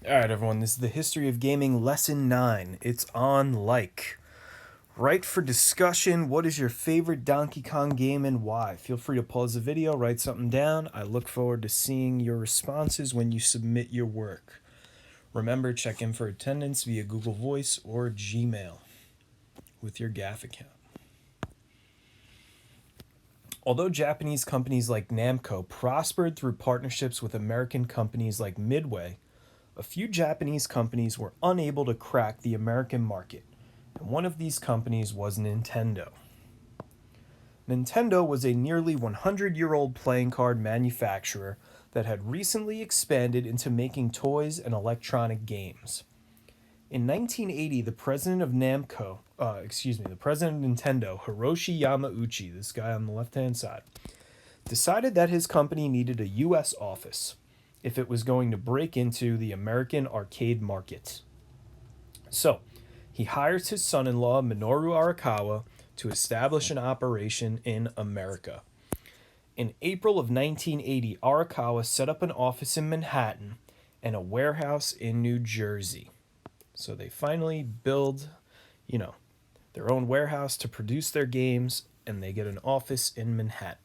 Alright, everyone, this is the History of Gaming Lesson 9. It's on like. Right for discussion, what is your favorite Donkey Kong game and why? Feel free to pause the video, write something down. I look forward to seeing your responses when you submit your work. Remember, check in for attendance via Google Voice or Gmail with your GAF account. Although Japanese companies like Namco prospered through partnerships with American companies like Midway, a few Japanese companies were unable to crack the American market, and one of these companies was Nintendo. Nintendo was a nearly 100-year-old playing card manufacturer that had recently expanded into making toys and electronic games. In 1980, the president of Nintendo, Hiroshi Yamauchi, this guy on the left-hand side, decided that his company needed a US office if it was going to break into the American arcade market. So, he hires his son in law, Minoru Arakawa, to establish an operation in America. In April of 1980, Arakawa set up an office in Manhattan and a warehouse in New Jersey. So they finally build, you know, their own warehouse to produce their games, and they get an office in Manhattan.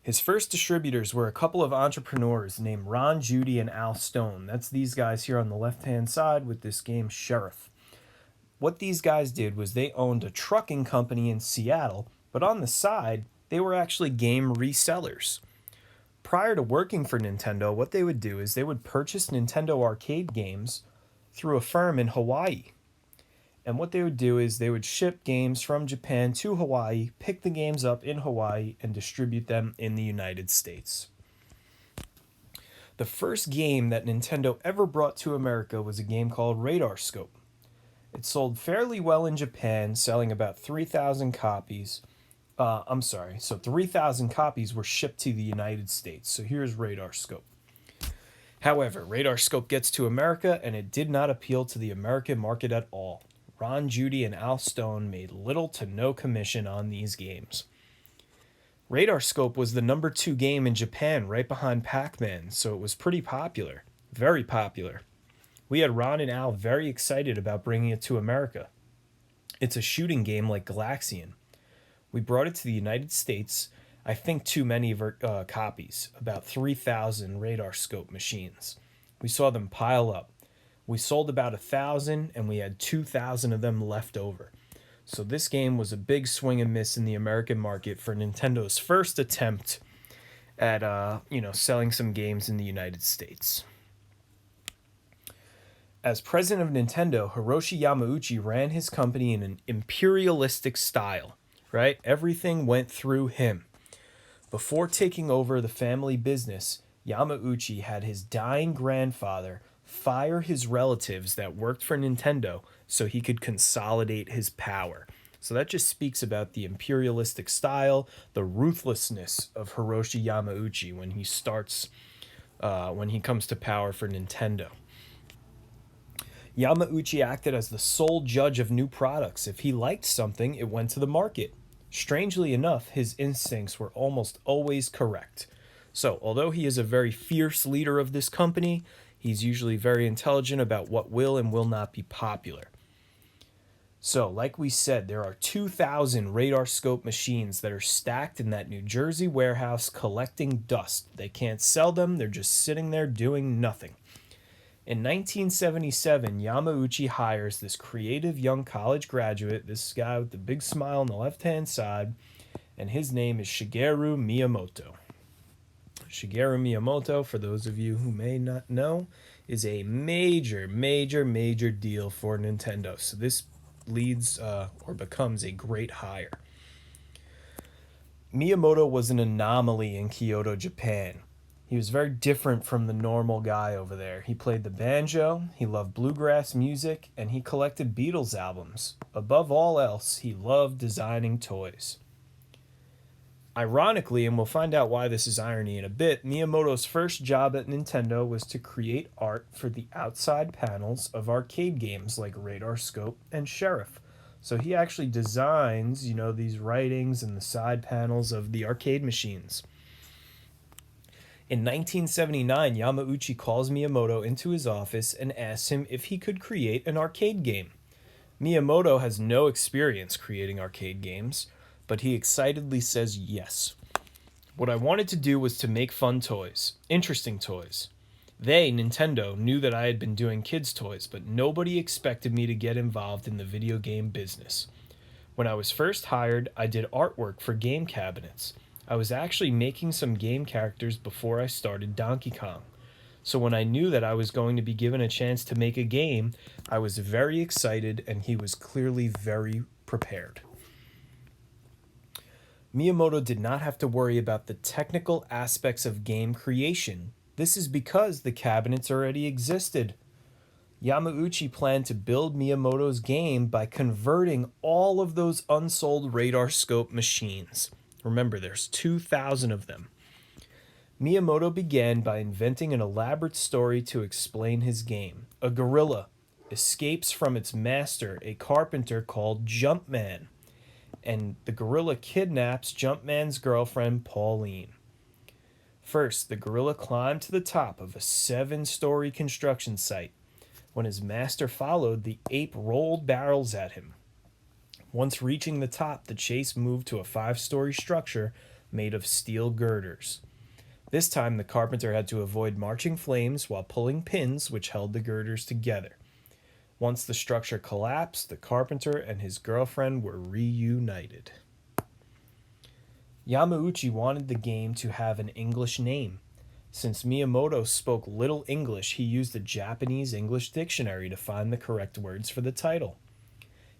His first distributors were a couple of entrepreneurs named Ron Judy and Al Stone. That's these guys here on the left-hand side with this game Sheriff. What these guys did was they owned a trucking company in Seattle, but on the side, they were actually game resellers. Prior to working for Nintendo, what they would do is they would purchase Nintendo arcade games through a firm in Hawaii. And what they would do is they would ship games from Japan to Hawaii, pick the games up in Hawaii, and distribute them in the United States. The first game that Nintendo ever brought to America was a game called Radar Scope. It sold fairly well in Japan, selling about 3,000 copies. 3,000 copies were shipped to the United States. So here's Radar Scope. However, Radar Scope gets to America and it did not appeal to the American market at all. Ron Judy and Al Stone made little to no commission on these games. Radar Scope was the number 2 game in Japan right behind Pac-Man, so it was pretty popular. Very popular. We had Ron and Al very excited about bringing it to America. It's a shooting game like Galaxian. We brought it to the United States, I think too many copies, about 3,000 Radar Scope machines. We saw them pile up. We sold about 1,000 and we had 2,000 of them left over. So this game was a big swing and miss in the American market for Nintendo's first attempt at selling some games in the United States. As president of Nintendo, Hiroshi Yamauchi ran his company in an imperialistic style, right? Everything went through him. Before taking over the family business, Yamauchi had his dying grandfather fire his relatives that worked for Nintendo so he could consolidate his power. So that just speaks about the imperialistic style, the ruthlessness of Hiroshi Yamauchi when he comes to power for Nintendo. Yamauchi acted as the sole judge of new products. If he liked something, it went to the market. Strangely enough, his instincts were almost always correct. So, although he is a very fierce leader of this company, he's usually very intelligent about what will and will not be popular. So, like we said, there are 2,000 Radar Scope machines that are stacked in that New Jersey warehouse collecting dust. They can't sell them, they're just sitting there doing nothing. In 1977, Yamauchi hires this creative young college graduate, this guy with the big smile on the left-hand side, and his name is Shigeru Miyamoto. Shigeru Miyamoto, for those of you who may not know, is a major deal for Nintendo. So this leads or becomes a great hire. Miyamoto was an anomaly in Kyoto, Japan. He was very different from the normal guy over there. He played the banjo, he loved bluegrass music, and he collected Beatles albums. Above all else, he loved designing toys. Ironically, and we'll find out why this is irony in a bit, Miyamoto's first job at Nintendo was to create art for the outside panels of arcade games like Radar Scope and Sheriff. So he actually designs, these writings and the side panels of the arcade machines. In 1979, Yamauchi calls Miyamoto into his office and asks him if he could create an arcade game. Miyamoto has no experience creating arcade games, but he excitedly says yes. What I wanted to do was to make fun toys, interesting toys. They, Nintendo, knew that I had been doing kids' toys, but nobody expected me to get involved in the video game business. When I was first hired, I did artwork for game cabinets. I was actually making some game characters before I started Donkey Kong. So when I knew that I was going to be given a chance to make a game, I was very excited, and he was clearly very prepared. Miyamoto did not have to worry about the technical aspects of game creation. This is because the cabinets already existed. Yamauchi planned to build Miyamoto's game by converting all of those unsold RadarScope machines. Remember, there's 2,000 of them. Miyamoto began by inventing an elaborate story to explain his game. A gorilla escapes from its master, a carpenter called Jumpman, and the gorilla kidnaps Jumpman's girlfriend, Pauline. First, the gorilla climbed to the top of a 7-story construction site. When his master followed, the ape rolled barrels at him. Once reaching the top, the chase moved to a 5-story structure made of steel girders. This time, the carpenter had to avoid marching flames while pulling pins which held the girders together. Once the structure collapsed, the carpenter and his girlfriend were reunited. Yamauchi wanted the game to have an English name. Since Miyamoto spoke little English, he used a Japanese-English dictionary to find the correct words for the title.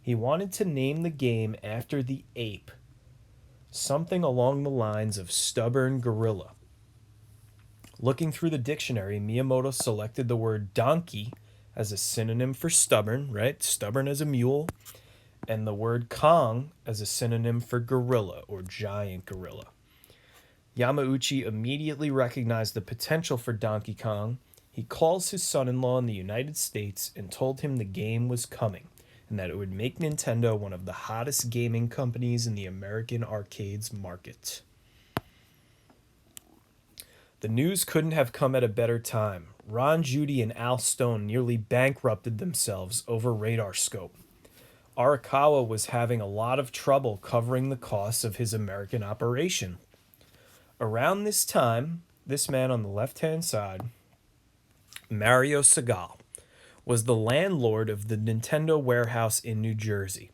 He wanted to name the game after the ape, something along the lines of stubborn gorilla. Looking through the dictionary, Miyamoto selected the word donkey as a synonym for stubborn, right? Stubborn as a mule. And the word Kong as a synonym for gorilla or giant gorilla. Yamauchi immediately recognized the potential for Donkey Kong. He calls his son-in-law in the United States and told him the game was coming and that it would make Nintendo one of the hottest gaming companies in the American arcades market. The news couldn't have come at a better time. Ron Judy and Al Stone nearly bankrupted themselves over RadarScope. Arakawa was having a lot of trouble covering the costs of his American operation. Around this time, this man on the left-hand side, Mario Segal, was the landlord of the Nintendo warehouse in New Jersey.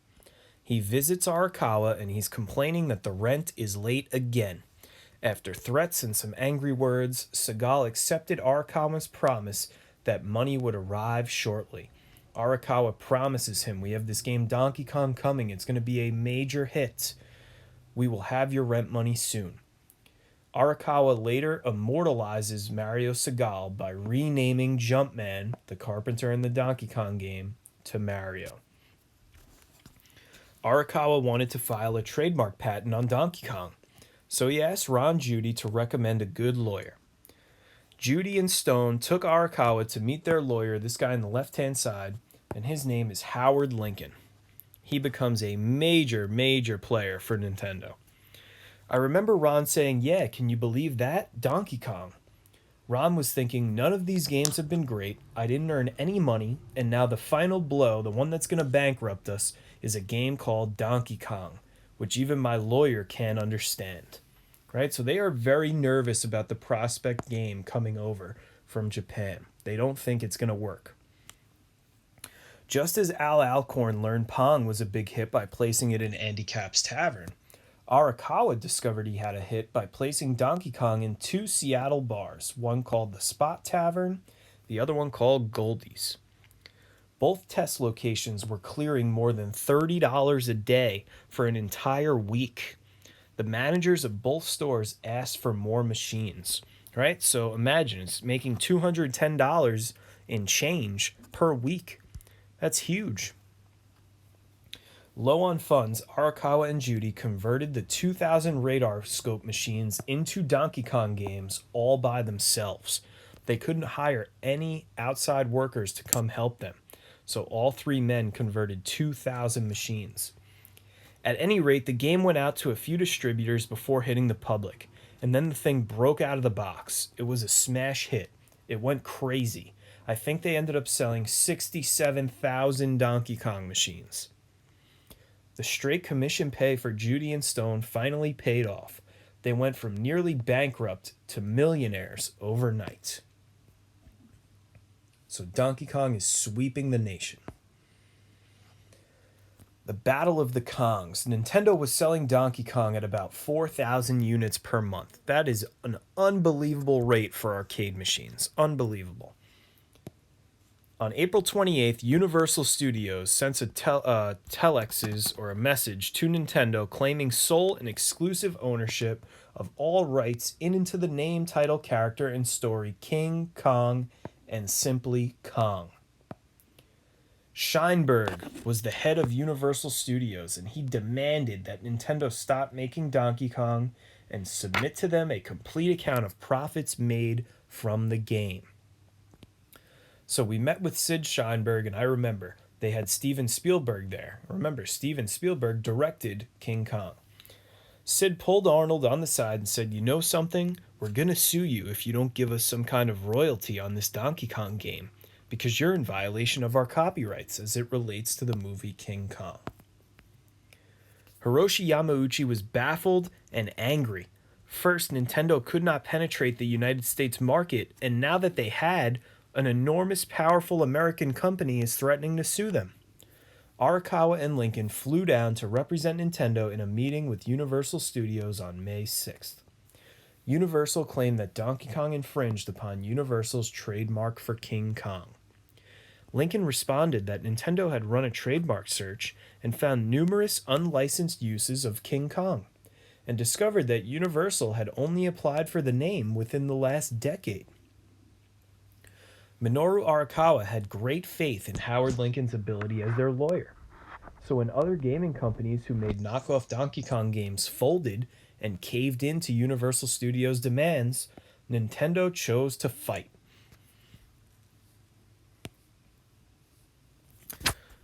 He visits Arakawa and he's complaining that the rent is late again. After threats and some angry words, Segal accepted Arakawa's promise that money would arrive shortly. Arakawa promises him, "We have this game Donkey Kong coming. It's going to be a major hit. We will have your rent money soon." Arakawa later immortalizes Mario Segal by renaming Jumpman, the carpenter in the Donkey Kong game, to Mario. Arakawa wanted to file a trademark patent on Donkey Kong, so he asked Ron Judy to recommend a good lawyer. Judy and Stone took Arakawa to meet their lawyer, this guy on the left-hand side, and his name is Howard Lincoln. He becomes a major player for Nintendo. I remember Ron saying, "Yeah, can you believe that? Donkey Kong." Ron was thinking, none of these games have been great, I didn't earn any money, and now the final blow, the one that's going to bankrupt us, is a game called Donkey Kong, which even my lawyer can't understand. Right? So they are very nervous about the prospect game coming over from Japan. They don't think it's going to work. Just as Al Alcorn learned Pong was a big hit by placing it in Andy Capp's Tavern, Arakawa discovered he had a hit by placing Donkey Kong in 2 Seattle bars, one called the Spot Tavern, the other one called Goldie's. Both test locations were clearing more than $30 a day for an entire week. The managers of both stores asked for more machines, right? So imagine, it's making $210 in change per week. That's huge. Low on funds, Arakawa and Judy converted the 2,000 RadarScope machines into Donkey Kong games all by themselves. They couldn't hire any outside workers to come help them, so all 3 men converted 2,000 machines. At any rate, the game went out to a few distributors before hitting the public, And then the thing broke out of the box. It was a smash hit. It went crazy. I think they ended up selling 67,000 Donkey Kong machines. The straight commission pay for Judy and Stone finally paid off. They went from nearly bankrupt to millionaires overnight. So Donkey Kong is sweeping the nation. The Battle of the Kongs. Nintendo was selling Donkey Kong at about 4,000 units per month. That is an unbelievable rate for arcade machines. Unbelievable. On April 28th, Universal Studios sent a telexes or a message to Nintendo claiming sole and exclusive ownership of all rights into the name, title, character, and story King Kong and simply Kong. Sheinberg was the head of Universal Studios, and he demanded that Nintendo stop making Donkey Kong and submit to them a complete account of profits made from the game. So we met with Sid Sheinberg, and I remember they had Steven Spielberg there. Remember, Steven Spielberg directed King Kong. Sid pulled Arnold on the side and said, "You know something? We're going to sue you if you don't give us some kind of royalty on this Donkey Kong game, because you're in violation of our copyrights as it relates to the movie King Kong." Hiroshi Yamauchi was baffled and angry. First, Nintendo could not penetrate the United States market, and now that they had, an enormous, powerful American company is threatening to sue them. Arakawa and Lincoln flew down to represent Nintendo in a meeting with Universal Studios on May 6th. Universal claimed that Donkey Kong infringed upon Universal's trademark for King Kong. Lincoln responded that Nintendo had run a trademark search and found numerous unlicensed uses of King Kong, and discovered that Universal had only applied for the name within the last decade. Minoru Arakawa had great faith in Howard Lincoln's ability as their lawyer. So when other gaming companies who made knockoff Donkey Kong games folded and caved in to Universal Studios' demands, Nintendo chose to fight.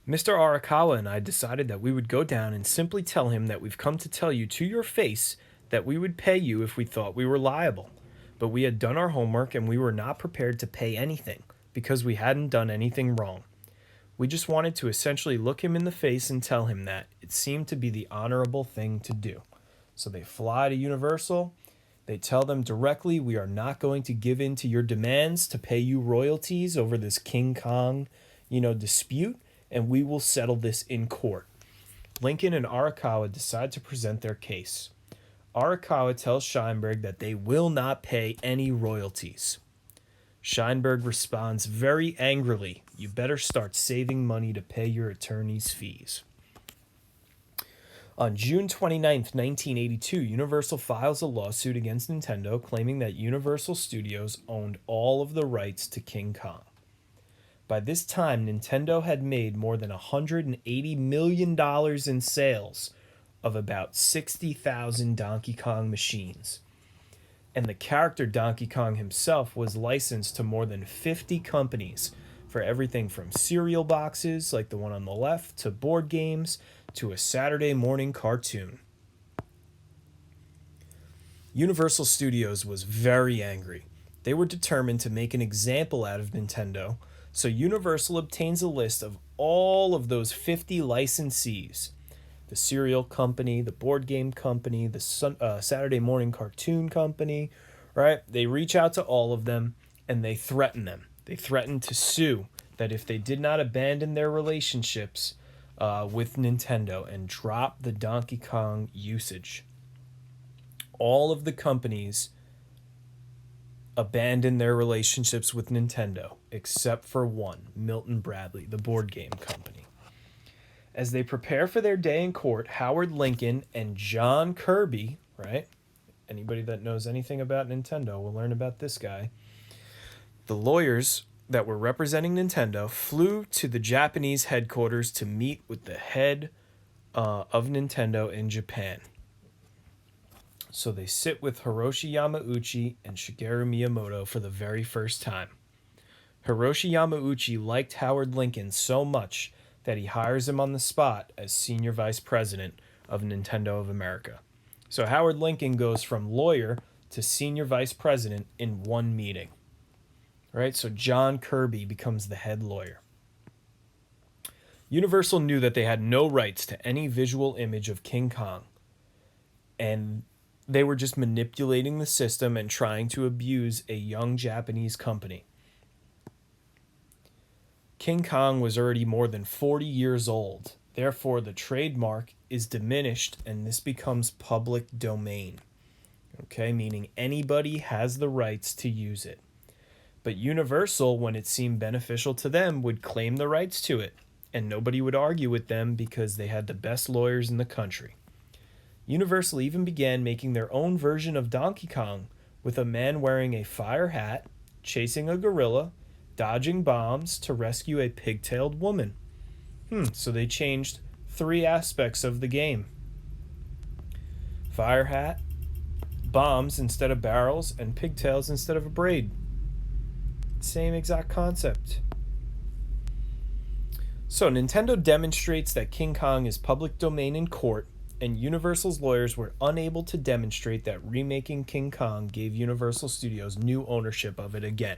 Mr. Arakawa and I decided that we would go down and simply tell him that we've come to tell you to your face that we would pay you if we thought we were liable. But we had done our homework and we were not prepared to pay anything because we hadn't done anything wrong. We just wanted to essentially look him in the face and tell him that. It seemed to be the honorable thing to do. So they fly to Universal. They tell them directly, "We are not going to give in to your demands to pay you royalties over this King Kong, dispute, and we will settle this in court." Lincoln and Arakawa decide to present their case. Arakawa tells Sheinberg that they will not pay any royalties. Sheinberg responds very angrily, "You better start saving money to pay your attorney's fees." On June 29th, 1982, Universal files a lawsuit against Nintendo claiming that Universal Studios owned all of the rights to King Kong. By this time, Nintendo had made more than $180 million in sales of about 60,000 Donkey Kong machines. And the character Donkey Kong himself was licensed to more than 50 companies for everything from cereal boxes, like the one on the left, to board games, to a Saturday morning cartoon. Universal Studios was very angry. They were determined to make an example out of Nintendo, so Universal obtains a list of all of those 50 licensees. The cereal company, the board game company, the Saturday morning cartoon company, right? They reach out to all of them and they threaten them. They threaten to sue that if they did not abandon their relationships with Nintendo and drop the Donkey Kong usage. All of the companies abandoned their relationships with Nintendo, except for one, Milton Bradley, the board game company. As they prepare for their day in court, Howard Lincoln and John Kirby, right? Anybody that knows anything about Nintendo will learn about this guy. The lawyers that were representing Nintendo flew to the Japanese headquarters to meet with the head of Nintendo in Japan. So they sit with Hiroshi Yamauchi and Shigeru Miyamoto for the very first time. Hiroshi Yamauchi liked Howard Lincoln so much that he hires him on the spot as senior vice president of Nintendo of America. So Howard Lincoln goes from lawyer to senior vice president in one meeting. Right? So John Kirby becomes the head lawyer. Universal knew that they had no rights to any visual image of King Kong, and they were just manipulating the system and trying to abuse a young Japanese company. King Kong was already more than 40 years old. Therefore, the trademark is diminished and this becomes public domain. Okay, meaning anybody has the rights to use it. But Universal, when it seemed beneficial to them, would claim the rights to it, and nobody would argue with them because they had the best lawyers in the country. Universal even began making their own version of Donkey Kong, with a man wearing a fire hat, chasing a gorilla, dodging bombs to rescue a pigtailed woman. So they changed 3 aspects of the game. Fire hat, bombs instead of barrels, and pigtails instead of a braid. Same exact concept. So Nintendo demonstrates that King Kong is public domain in court, and Universal's lawyers were unable to demonstrate that remaking King Kong gave Universal Studios new ownership of it again.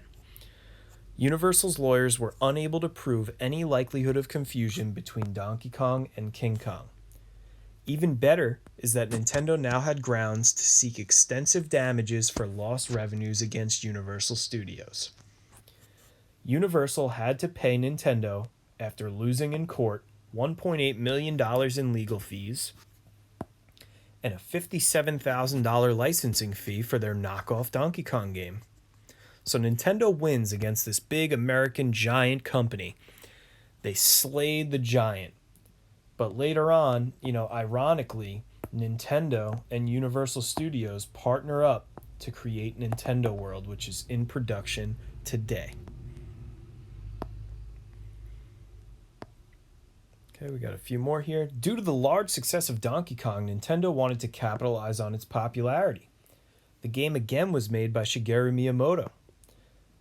Universal's lawyers were unable to prove any likelihood of confusion between Donkey Kong and King Kong. Even better is that Nintendo now had grounds to seek extensive damages for lost revenues against Universal Studios. Universal had to pay Nintendo, after losing in court, $1.8 million in legal fees and a $57,000 licensing fee for their knockoff Donkey Kong game. So Nintendo wins against this big American giant company. They slayed the giant. But later on, ironically, Nintendo and Universal Studios partner up to create Nintendo World, which is in production today. Okay, we got a few more here. Due to the large success of Donkey Kong, Nintendo wanted to capitalize on its popularity. The game again was made by Shigeru Miyamoto.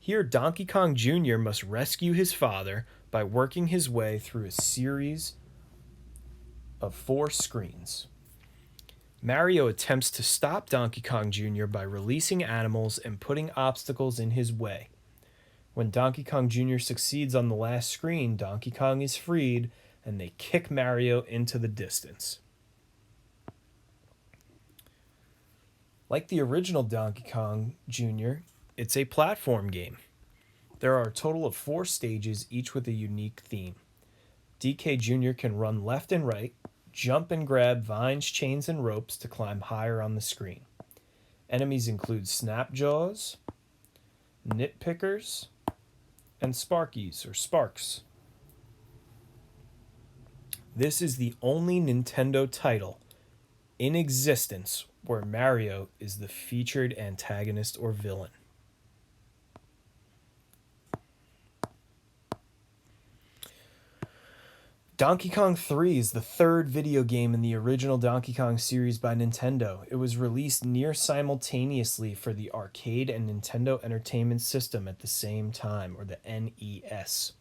Here, Donkey Kong Jr. must rescue his father by working his way through a series of 4 screens. Mario attempts to stop Donkey Kong Jr. by releasing animals and putting obstacles in his way. When Donkey Kong Jr. succeeds on the last screen, Donkey Kong is freed, and they kick Mario into the distance. Like the original Donkey Kong Jr., it's a platform game. There are a total of 4 stages, each with a unique theme. DK Jr. can run left and right, jump and grab vines, chains, and ropes to climb higher on the screen. Enemies include Snapjaws, Nitpickers, and Sparkies, or Sparks. This is the only Nintendo title in existence where Mario is the featured antagonist or villain. Donkey Kong 3 is the 3rd video game in the original Donkey Kong series by Nintendo. It was released near simultaneously for the arcade and Nintendo Entertainment System at the same time, or the NES.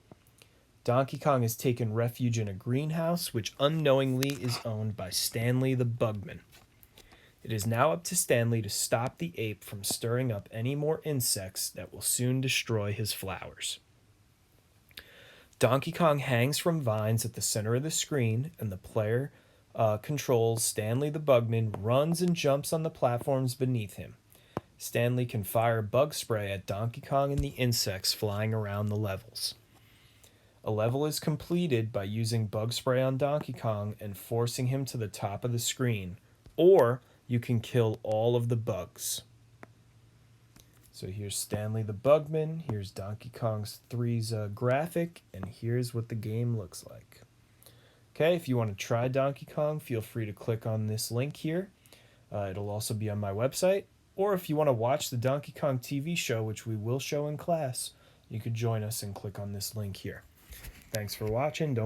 Donkey Kong has taken refuge in a greenhouse, which unknowingly is owned by Stanley the Bugman. It is now up to Stanley to stop the ape from stirring up any more insects that will soon destroy his flowers. Donkey Kong hangs from vines at the center of the screen, and the player controls Stanley the Bugman, runs and jumps on the platforms beneath him. Stanley can fire bug spray at Donkey Kong and the insects flying around the levels. A level is completed by using bug spray on Donkey Kong and forcing him to the top of the screen, or you can kill all of the bugs. So here's Stanley the Bugman, here's Donkey Kong 3's graphic, and here's what the game looks like. Okay, if you want to try Donkey Kong, feel free to click on this link here. It'll also be on my website. Or if you want to watch the Donkey Kong TV show, which we will show in class, you could join us and click on this link here. Thanks for watching. Don't forget